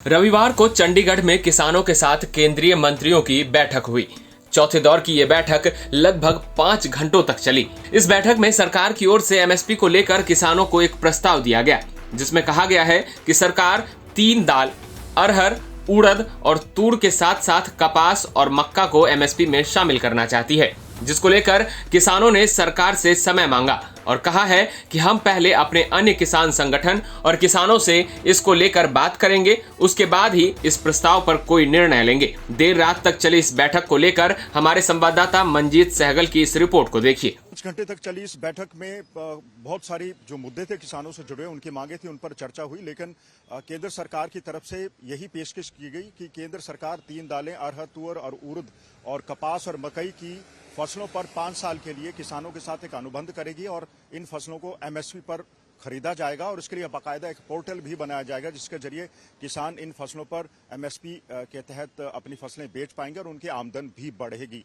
रविवार को चंडीगढ़ में किसानों के साथ केंद्रीय मंत्रियों की बैठक हुई। चौथे दौर की ये बैठक लगभग 5 घंटों तक चली। इस बैठक में सरकार की ओर से एमएसपी को लेकर किसानों को एक प्रस्ताव दिया गया, जिसमें कहा गया है कि सरकार 3 दाल, अरहर, उड़द और तूर के साथ साथ कपास और मक्का को एमएसपी में शामिल करना चाहती है, जिसको लेकर किसानों ने सरकार से समय मांगा और कहा है कि हम पहले अपने अन्य किसान संगठन और किसानों से इसको लेकर बात करेंगे, उसके बाद ही इस प्रस्ताव पर कोई निर्णय लेंगे। देर रात तक चली इस बैठक को लेकर हमारे संवाददाता मंजीत सहगल की इस रिपोर्ट को देखिए। 5 घंटे तक चली इस बैठक में बहुत सारी जो मुद्दे थे किसानों से जुड़े, उनकी मांगे थी, उन पर चर्चा हुई, लेकिन केंद्र सरकार की तरफ से यही पेशकश की गई कि केंद्र सरकार 3 दालें, अरहर, तुअर और उड़द और कपास और मकई की फसलों पर 5 साल के लिए किसानों के साथ एक अनुबंध करेगी और इन फसलों को एमएसपी पर खरीदा जाएगा और इसके लिए बाकायदा एक पोर्टल भी बनाया जाएगा, जिसके जरिए किसान इन फसलों पर एमएसपी के तहत अपनी फसलें बेच पाएंगे और उनकी आमदन भी बढ़ेगी।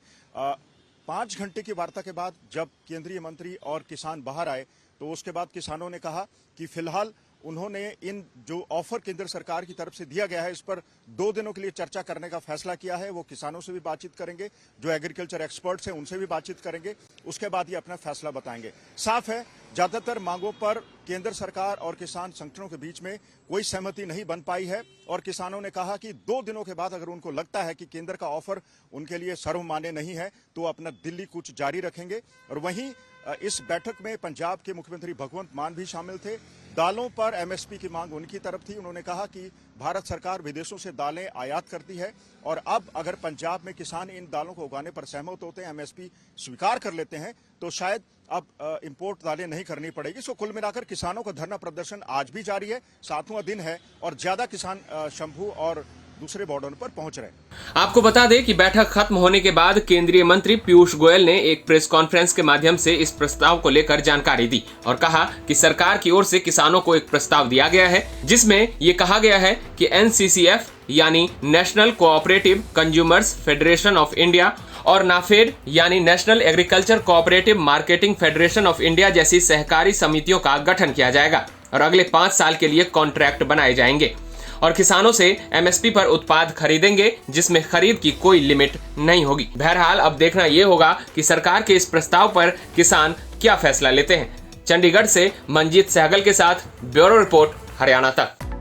5 घंटे की वार्ता के बाद जब केंद्रीय मंत्री और किसान बाहर आए तो उसके बाद किसानों ने कहा कि फिलहाल उन्होंने इन जो ऑफर केंद्र सरकार की तरफ से दिया गया है, इस पर 2 दिनों के लिए चर्चा करने का फैसला किया है। वो किसानों से भी बातचीत करेंगे, जो एग्रीकल्चर एक्सपर्ट्स हैं उनसे भी बातचीत करेंगे, उसके बाद ये अपना फैसला बताएंगे। साफ है, ज्यादातर मांगों पर केंद्र सरकार और किसान संगठनों के बीच में कोई सहमति नहीं बन पाई है और किसानों ने कहा कि 2 दिनों के बाद अगर उनको लगता है कि केंद्र का ऑफर उनके लिए सर्वमान्य नहीं है तो अपना दिल्ली कूच जारी रखेंगे। और वहीं इस बैठक में पंजाब के मुख्यमंत्री भगवंत मान भी शामिल थे। दालों पर एमएसपी की मांग उनकी तरफ थी। उन्होंने कहा कि भारत सरकार विदेशों से दालें आयात करती है और अब अगर पंजाब में किसान इन दालों को उगाने पर सहमत होते हैं, एमएसपी स्वीकार कर लेते हैं, तो शायद अब इंपोर्ट दालें नहीं करनी पड़ेगी। सो कुल मिलाकर किसानों का धरना प्रदर्शन आज भी जारी है, 7वां दिन है और ज्यादा किसान शंभू और दूसरे बॉर्डर पर पहुंच रहे हैं। आपको बता दें कि बैठक खत्म होने के बाद केंद्रीय मंत्री पीयूष गोयल ने एक प्रेस कॉन्फ्रेंस के माध्यम से इस प्रस्ताव को लेकर जानकारी दी और कहा कि सरकार की ओर से किसानों को एक प्रस्ताव दिया गया है, जिसमें ये कहा गया है कि एनसीसीएफ यानी national cooperative consumers federation of India और नाफेड यानी national agriculture cooperative marketing federation of India जैसी सहकारी समितियों का गठन किया जाएगा और अगले 5 साल के लिए कॉन्ट्रैक्ट बनाए जाएंगे और किसानों से एमएसपी पर उत्पाद खरीदेंगे, जिसमें खरीद की कोई लिमिट नहीं होगी। बहरहाल अब देखना यह होगा कि सरकार के इस प्रस्ताव पर किसान क्या फैसला लेते हैं। चंडीगढ़ से मंजीत सहगल के साथ ब्यूरो रिपोर्ट, हरियाणा तक।